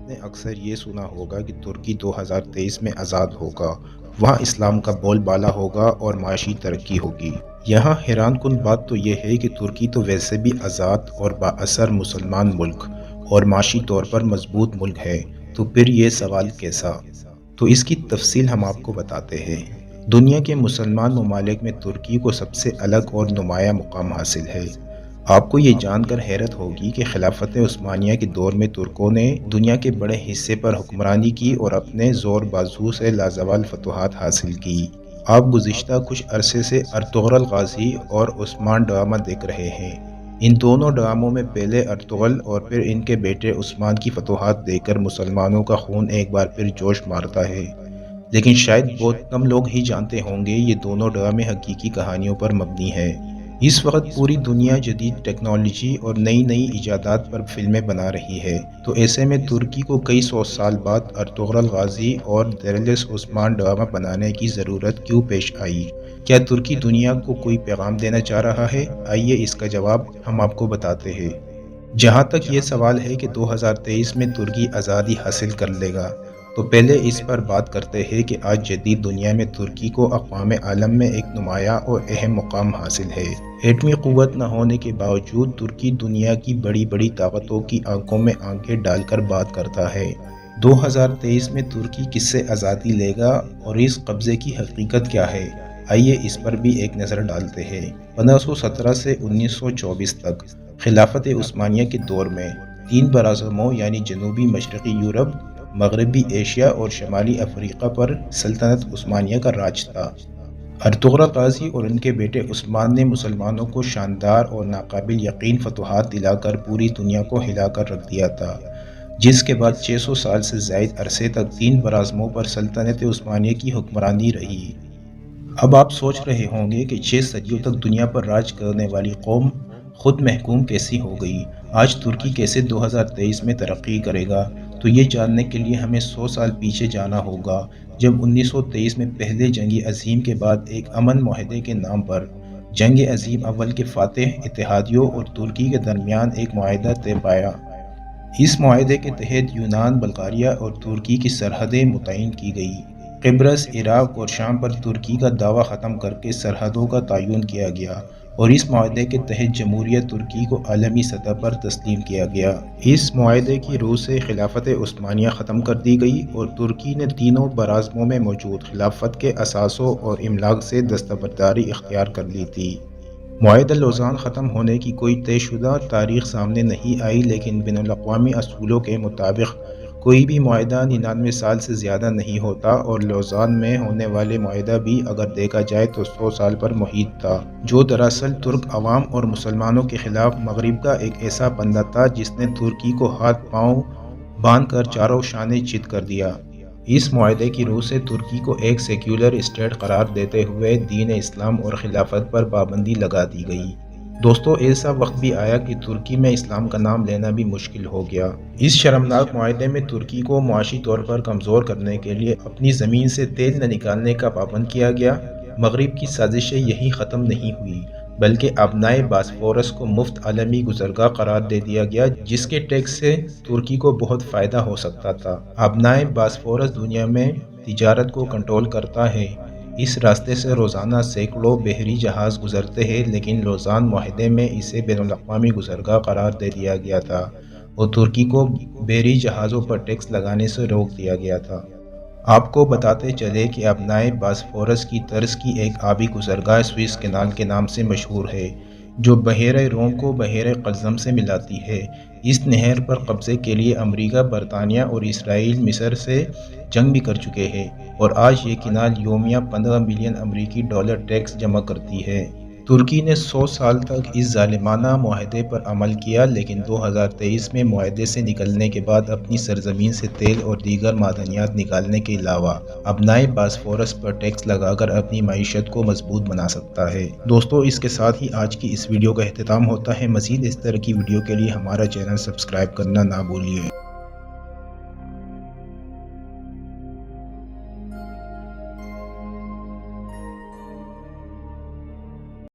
آپ نے اکثر یہ سنا ہوگا کہ ترکی 2023 میں آزاد ہوگا، وہاں اسلام کا بول بالا ہوگا اور معاشی ترقی ہوگی۔ یہاں حیران کن بات تو یہ ہے کہ ترکی تو ویسے بھی آزاد اور بااثر مسلمان ملک اور معاشی طور پر مضبوط ملک ہے، تو پھر یہ سوال کیسا؟ تو اس کی تفصیل ہم آپ کو بتاتے ہیں۔ دنیا کے مسلمان ممالک میں ترکی کو سب سے الگ اور نمایاں مقام حاصل ہے۔ آپ کو یہ جان کر حیرت ہوگی کہ خلافت عثمانیہ کے دور میں ترکوں نے دنیا کے بڑے حصے پر حکمرانی کی اور اپنے زور بازو سے لازوال فتوحات حاصل کی۔ آپ گزشتہ کچھ عرصے سے ارطغرل غازی اور عثمان ڈرامہ دیکھ رہے ہیں۔ ان دونوں ڈراموں میں پہلے ارطغرل اور پھر ان کے بیٹے عثمان کی فتوحات دیکھ کر مسلمانوں کا خون ایک بار پھر جوش مارتا ہے، لیکن شاید بہت کم لوگ ہی جانتے ہوں گے یہ دونوں ڈرامے حقیقی کہانیوں پر مبنی ہیں۔ اس وقت پوری دنیا جدید ٹیکنالوجی اور نئی نئی ایجادات پر فلمیں بنا رہی ہے، تو ایسے میں ترکی کو کئی سو سال بعد ارطغرل غازی اور دیریلس عثمان ڈرامہ بنانے کی ضرورت کیوں پیش آئی؟ کیا ترکی دنیا کو کوئی پیغام دینا چاہ رہا ہے؟ آئیے اس کا جواب ہم آپ کو بتاتے ہیں۔ جہاں تک یہ سوال ہے کہ 2023 میں ترکی آزادی حاصل کر لے گا، تو پہلے اس پر بات کرتے ہیں کہ آج جدید دنیا میں ترکی کو اقوام عالم میں ایک نمایاں اور اہم مقام حاصل ہے۔ ایٹمی قوت نہ ہونے کے باوجود ترکی دنیا کی بڑی بڑی طاقتوں کی آنکھوں میں آنکھیں ڈال کر بات کرتا ہے۔ 2023 میں ترکی کس سے آزادی لے گا اور اس قبضے کی حقیقت کیا ہے؟ آئیے اس پر بھی ایک نظر ڈالتے ہیں۔ 1517 سے 1924 تک خلافت عثمانیہ کے دور میں 3 براعظموں یعنی جنوبی مشرقی یورپ، مغربی ایشیا اور شمالی افریقہ پر سلطنت عثمانیہ کا راج تھا۔ ارطغرل غازی اور ان کے بیٹے عثمان نے مسلمانوں کو شاندار اور ناقابل یقین فتوحات دلا کر پوری دنیا کو ہلا کر رکھ دیا تھا، جس کے بعد 600 سال سے زائد عرصے تک 3 براعظموں پر سلطنت عثمانیہ کی حکمرانی رہی۔ اب آپ سوچ رہے ہوں گے کہ 6 صدیوں تک دنیا پر راج کرنے والی قوم خود محکوم کیسی ہو گئی؟ آج ترکی کیسے 2023 میں ترقی کرے گا؟ تو یہ جاننے کے لیے ہمیں 100 سال پیچھے جانا ہوگا، جب 1923 میں پہلے جنگ عظیم کے بعد ایک امن معاہدے کے نام پر جنگ عظیم اول کے فاتح اتحادیوں اور ترکی کے درمیان ایک معاہدہ طے پایا۔ اس معاہدے کے تحت یونان، بلغاریہ اور ترکی کی سرحدیں متعین کی گئی۔ قبرص، عراق اور شام پر ترکی کا دعویٰ ختم کر کے سرحدوں کا تعین کیا گیا اور اس معاہدے کے تحت جمہوریہ ترکی کو عالمی سطح پر تسلیم کیا گیا۔ اس معاہدے کی روح سے خلافت عثمانیہ ختم کر دی گئی اور ترکی نے تینوں براعظموں میں موجود خلافت کے اثاثوں اور املاک سے دستبرداری اختیار کر لی تھی۔ معاہدہ لوزان ختم ہونے کی کوئی طے شدہ تاریخ سامنے نہیں آئی، لیکن بین الاقوامی اصولوں کے مطابق کوئی بھی معاہدہ 99 سال سے زیادہ نہیں ہوتا، اور لوزان میں ہونے والے معاہدہ بھی اگر دیکھا جائے تو 100 سال پر محیط تھا، جو دراصل ترک عوام اور مسلمانوں کے خلاف مغرب کا ایک ایسا بندہ تھا جس نے ترکی کو ہاتھ پاؤں باندھ کر چاروں شانے چت کر دیا۔ اس معاہدے کی روح سے ترکی کو ایک سیکولر اسٹیٹ قرار دیتے ہوئے دین اسلام اور خلافت پر پابندی لگا دی گئی۔ دوستو، ایسا وقت بھی آیا کہ ترکی میں اسلام کا نام لینا بھی مشکل ہو گیا۔ اس شرمناک معاہدے میں ترکی کو معاشی طور پر کمزور کرنے کے لیے اپنی زمین سے تیل نہ نکالنے کا پابند کیا گیا۔ مغرب کی سازشیں یہی ختم نہیں ہوئی، بلکہ ابنائے باسفورس کو مفت عالمی گزرگاہ قرار دے دیا گیا، جس کے ٹیکس سے ترکی کو بہت فائدہ ہو سکتا تھا۔ ابنائے باسفورس دنیا میں تجارت کو کنٹرول کرتا ہے۔ اس راستے سے روزانہ سینکڑوں بحری جہاز گزرتے ہیں، لیکن لوزان معاہدے میں اسے بین الاقوامی گزرگاہ قرار دے دیا گیا تھا اور ترکی کو بحری جہازوں پر ٹیکس لگانے سے روک دیا گیا تھا۔ آپ کو بتاتے چلے کہ ابنائے باسفورس کی طرز کی ایک آبی گزرگاہ سوئس کینال کے نام سے مشہور ہے، جو بحیرہ روم کو بحیرہ قلزم سے ملاتی ہے۔ اس نہر پر قبضے کے لیے امریکہ، برطانیہ اور اسرائیل مصر سے جنگ بھی کر چکے ہیں، اور آج یہ کینال یومیہ 15 بلین امریکی ڈالر ٹیکس جمع کرتی ہے۔ ترکی نے 100 سال تک اس ظالمانہ معاہدے پر عمل کیا، لیکن 2023 میں معاہدے سے نکلنے کے بعد اپنی سرزمین سے تیل اور دیگر معدنیات نکالنے کے علاوہ ابنائے باسفورس پر ٹیکس لگا کر اپنی معیشت کو مضبوط بنا سکتا ہے۔ دوستو، اس کے ساتھ ہی آج کی اس ویڈیو کا اختتام ہوتا ہے۔ مزید اس طرح کی ویڈیو کے لیے ہمارا چینل سبسکرائب کرنا نہ بھولیے۔